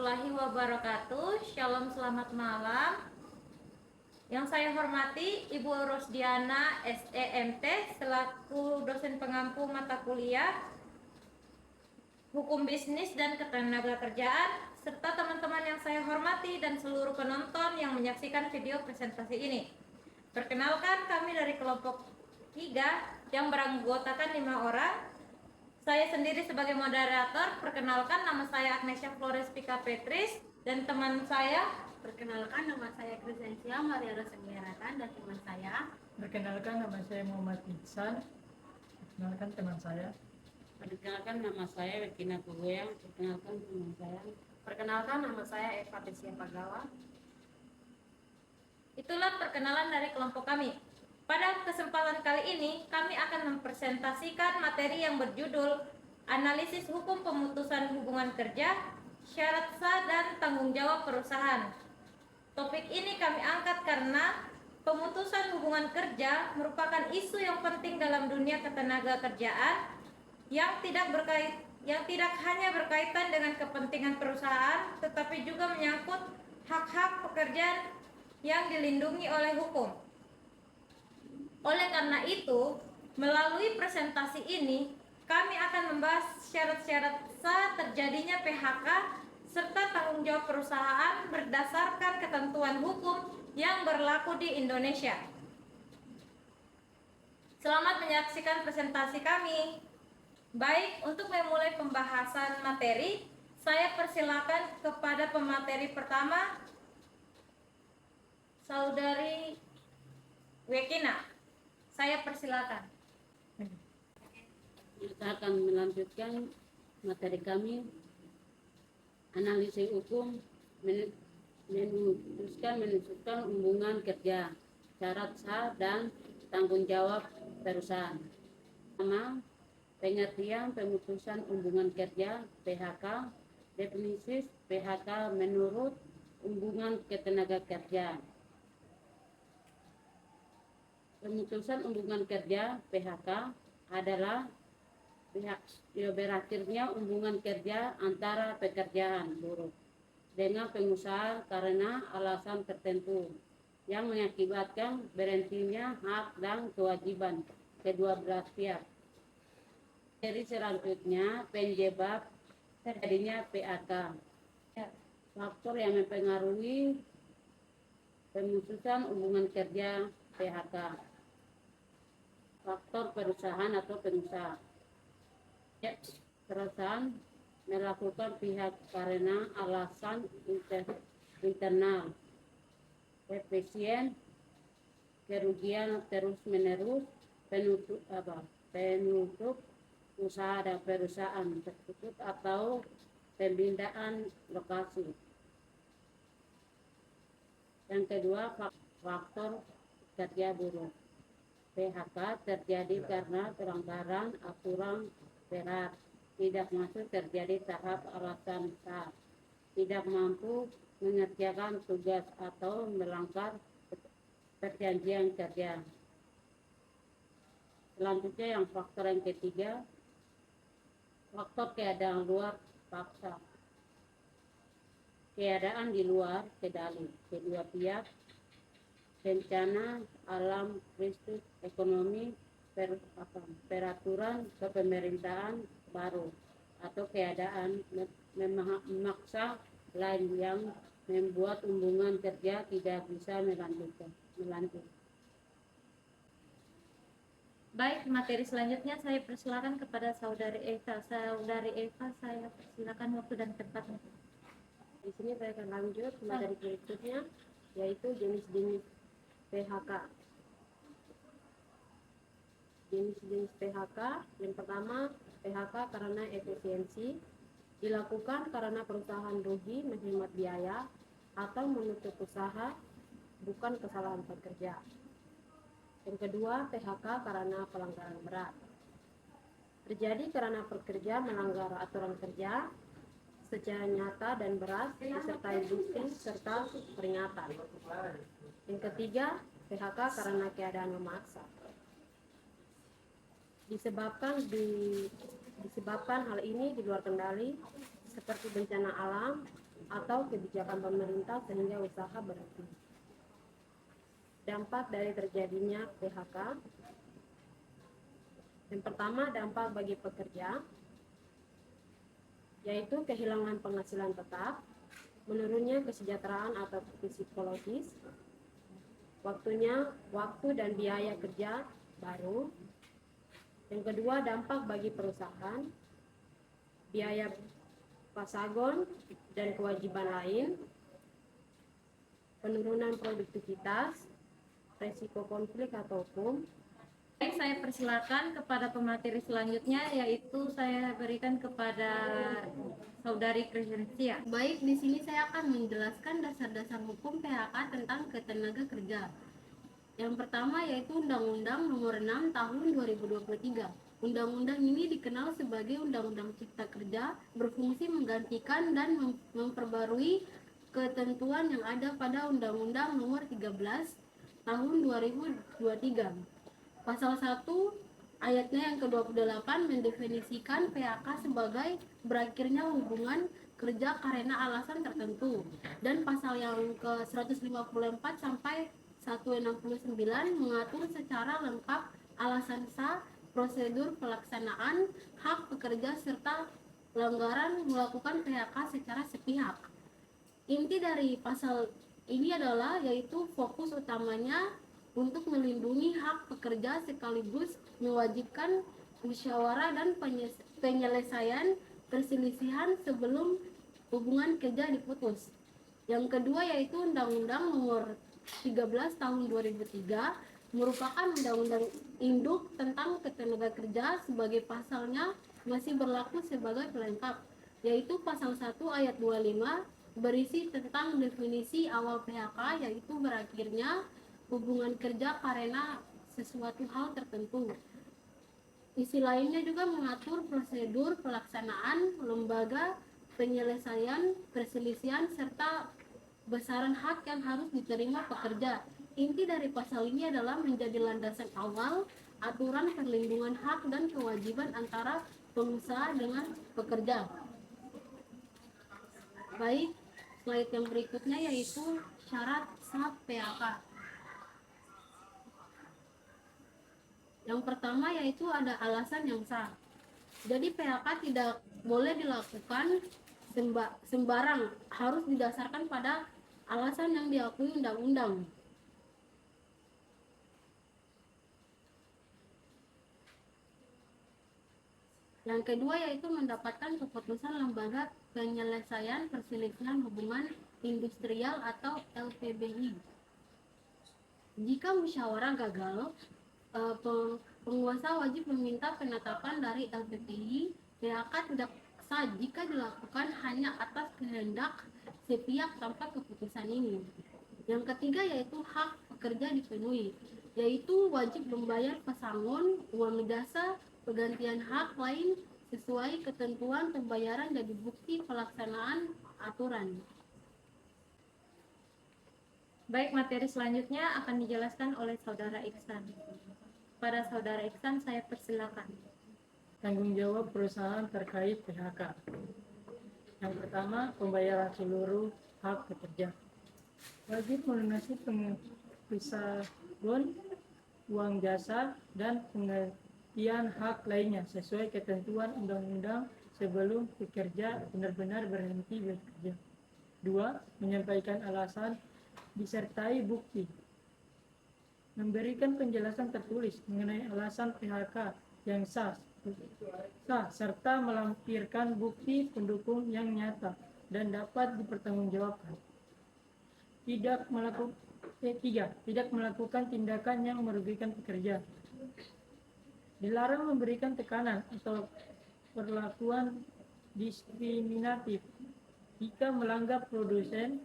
warahmatullahi wabarakatuh. Shalom, selamat malam. Yang saya hormati Ibu Rosdiana SEMT selaku dosen pengampu mata kuliah Hukum Bisnis dan Ketenagakerjaan, serta teman-teman yang saya hormati dan seluruh penonton yang menyaksikan video presentasi ini. Perkenalkan, kami dari kelompok 3 yang beranggotakan 5 orang. Saya sendiri sebagai moderator. Perkenalkan, nama saya Agnesia Flores Pika Petris, dan teman saya. Perkenalkan, nama saya Krisensia Maria Rosengeratan, dan teman saya. Perkenalkan, nama saya Muhammad Ihsan. Perkenalkan teman saya. Perkenalkan, nama saya Wekina Kugoyang. Perkenalkan teman saya. Perkenalkan, nama saya Eva Desia Pagawa. Itulah perkenalan dari kelompok kami. Pada kesempatan kali ini, kami akan mempresentasikan materi yang berjudul Analisis Hukum Pemutusan Hubungan Kerja, Syarat Sah dan Tanggung Jawab Perusahaan. Topik ini kami angkat karena pemutusan hubungan kerja merupakan isu yang penting dalam dunia ketenagakerjaan yang tidak hanya berkaitan dengan kepentingan perusahaan, tetapi juga menyangkut hak-hak pekerja yang dilindungi oleh hukum. Oleh karena itu, melalui presentasi ini, kami akan membahas syarat-syarat sah terjadinya PHK serta tanggung jawab perusahaan berdasarkan ketentuan hukum yang berlaku di Indonesia. Selamat menyaksikan presentasi kami. Baik, untuk memulai pembahasan materi, saya persilakan kepada pemateri pertama, Saudari Wekina. Saya persilakan. Kita akan melanjutkan materi kami, analisis hukum menunjukkan hubungan kerja, syarat sah dan tanggung jawab perusahaan. Pertama, pengertian pemutusan hubungan kerja (PHK). Definisi PHK menurut hubungan ketenagakerjaan. Pemutusan hubungan kerja (PHK) adalah berakhirnya hubungan kerja antara pekerjaan buruh dengan pengusaha karena alasan tertentu yang mengakibatkan berhentinya hak dan kewajiban kedua belah pihak. Dari selanjutnya, penyebab terjadinya PHK. Faktor yang mempengaruhi pemutusan hubungan kerja PHK. Faktor perusahaan atau pengusaha. Perusahaan melakukan pihak karena alasan internal, efisien, kerugian terus menerus, penutup usaha dan perusahaan tersebut atau pemindahan lokasi. Yang kedua, faktor kerja buruh. PHK terjadi karena pelanggaran aturan berat, tidak masuk terjadi tahap alasan sah, tidak mampu mengerjakan tugas atau melanggar perjanjian kerja. Selanjutnya yang faktor yang ketiga, faktor keadaan luar paksa. Keadaan di luar kendali kedua pihak, bencana alam, krisis ekonomi, peraturan kepemerintahan baru, atau keadaan memaksa lain yang membuat hubungan kerja tidak bisa melanjut. Baik, materi selanjutnya saya persilakan kepada Saudari Eva. Saudari Eva, saya persilakan waktu dan tempatnya. Di sini saya akan lanjut ke materi berikutnya, yaitu jenis-jenis PHK. Jenis-jenis PHK, yang pertama, PHK karena efisiensi, dilakukan karena perusahaan rugi menghemat biaya atau menutup usaha, bukan kesalahan pekerja. Yang kedua, PHK karena pelanggaran berat, terjadi karena pekerja melanggar aturan kerja secara nyata dan berat, disertai bukti serta peringatan. Yang ketiga, PHK karena keadaan memaksa, disebabkan hal ini di luar kendali seperti bencana alam atau kebijakan pemerintah sehingga usaha berhenti. Dampak dari terjadinya PHK. Yang pertama, dampak bagi pekerja, yaitu kehilangan penghasilan tetap, menurunnya kesejahteraan atau psikologis, waktu dan biaya kerja baru. Yang kedua, dampak bagi perusahaan, biaya pasagon dan kewajiban lain, penurunan produktivitas, resiko konflik atau hukum. Baik, saya persilakan kepada pemateri selanjutnya, yaitu saya berikan kepada Saudari Crescencia. Baik, di sini saya akan menjelaskan dasar-dasar hukum PHK tentang ketenaga kerja. Yang pertama yaitu Undang-Undang Nomor 6 Tahun 2023. Undang-undang ini dikenal sebagai Undang-Undang Cipta Kerja, berfungsi menggantikan dan memperbarui ketentuan yang ada pada Undang-Undang Nomor 13 Tahun 2023. Pasal 1 ayatnya yang ke-28 mendefinisikan PHK sebagai berakhirnya hubungan kerja karena alasan tertentu, dan pasal yang ke-154 sampai 169 mengatur secara lengkap alasan sah, prosedur pelaksanaan hak pekerja serta pelanggaran melakukan PHK secara sepihak. Inti dari pasal ini adalah yaitu fokus utamanya untuk melindungi hak pekerja sekaligus mewajibkan musyawarah dan penyelesaian perselisihan sebelum hubungan kerja diputus. Yang kedua yaitu Undang-Undang Nomor 13 Tahun 2003 merupakan undang-undang induk tentang ketenaga kerja, sebagai pasalnya masih berlaku sebagai pelengkap, yaitu pasal 1 ayat 25 berisi tentang definisi awal PHK, yaitu berakhirnya hubungan kerja karena sesuatu hal tertentu. Isi lainnya juga mengatur prosedur pelaksanaan lembaga penyelesaian perselisihan serta besaran hak yang harus diterima pekerja. Inti dari pasal ini adalah menjadi landasan awal aturan perlindungan hak dan kewajiban antara pengusaha dengan pekerja. Baik, slide yang berikutnya yaitu syarat sah PHK. Yang pertama yaitu ada alasan yang sah. Jadi PHK tidak boleh dilakukan sembarang, harus didasarkan pada alasan yang diakui undang-undang. Yang kedua yaitu mendapatkan keputusan lembaga penyelesaian perselisihan hubungan industrial atau LPBI. Jika musyawarah gagal, penguasa wajib meminta penetapan dari LPPI. PHK tidak sah jika dilakukan hanya atas kehendak sepihak tanpa keputusan ini. Yang ketiga yaitu hak pekerja dipenuhi, yaitu wajib membayar pesangon, uang jasa, pergantian hak lain sesuai ketentuan pembayaran jadi bukti pelaksanaan aturan. Baik, materi selanjutnya akan dijelaskan oleh Saudara Iksan. Pada Saudara Iksan, saya persilakan. Tanggung jawab perusahaan terkait PHK. Yang pertama, pembayaran seluruh hak pekerja. Wajib melunasi pesangon, uang jasa, dan penggantian hak lainnya sesuai ketentuan undang-undang sebelum pekerja benar-benar berhenti bekerja. 2. Menyampaikan alasan disertai bukti. Memberikan penjelasan tertulis mengenai alasan PHK yang sah serta melampirkan bukti pendukung yang nyata dan dapat dipertanggungjawabkan. 3. Tidak melakukan tindakan yang merugikan pekerja. Dilarang memberikan tekanan atau perlakuan diskriminatif. Jika melanggar perusahaan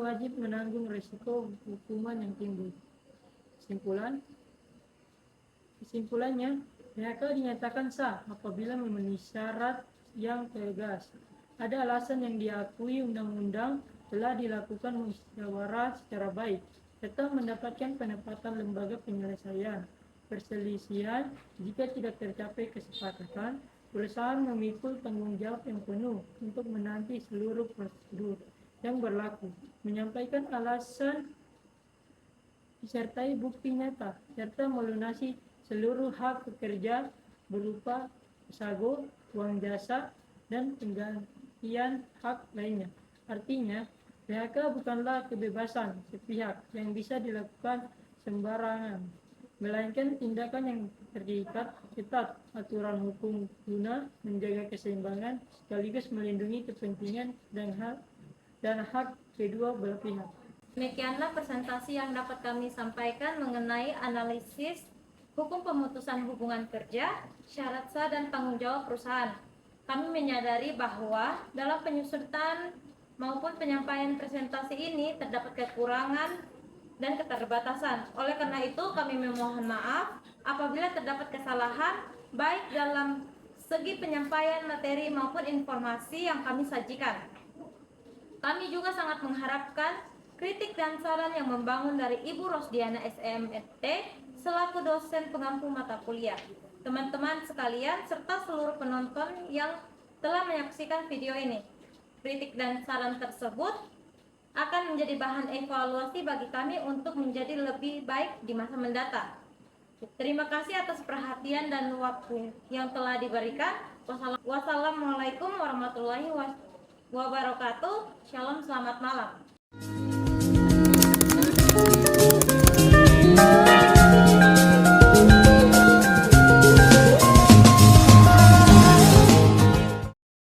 wajib menanggung risiko hukuman yang timbul. Kesimpulannya, PHK dinyatakan sah apabila memenuhi syarat yang tegas. Ada alasan yang diakui undang-undang, telah dilakukan musyawarah secara baik, serta mendapatkan penempatan lembaga penyelesaian perselisihan jika tidak tercapai kesepakatan, perusahaan memikul tanggung jawab yang penuh untuk menaati seluruh prosedur yang berlaku, menyampaikan alasan disertai bukti nyata, serta melunasi seluruh hak pekerja berupa pesago, uang jasa, dan penggantian hak lainnya. Artinya, PHK bukanlah kebebasan sepihak yang bisa dilakukan sembarangan, melainkan tindakan yang terikat ketat aturan hukum guna menjaga keseimbangan sekaligus melindungi kepentingan dan hak kedua belah pihak. Demikianlah presentasi yang dapat kami sampaikan mengenai analisis hukum pemutusan hubungan kerja, syarat sah dan tanggung jawab perusahaan. Kami menyadari bahwa dalam penyusunan maupun penyampaian presentasi ini terdapat kekurangan dan keterbatasan. Oleh karena itu, kami memohon maaf apabila terdapat kesalahan baik dalam segi penyampaian materi maupun informasi yang kami sajikan. Kami juga sangat mengharapkan kritik dan saran yang membangun dari Ibu Rosdiana SMT selaku dosen pengampu mata kuliah, teman-teman sekalian, serta seluruh penonton yang telah menyaksikan video ini. Kritik dan saran tersebut akan menjadi bahan evaluasi bagi kami untuk menjadi lebih baik di masa mendatang. Terima kasih atas perhatian dan waktu yang telah diberikan. Wassalamualaikum warahmatullahi wabarakatuh. Shalom, selamat malam.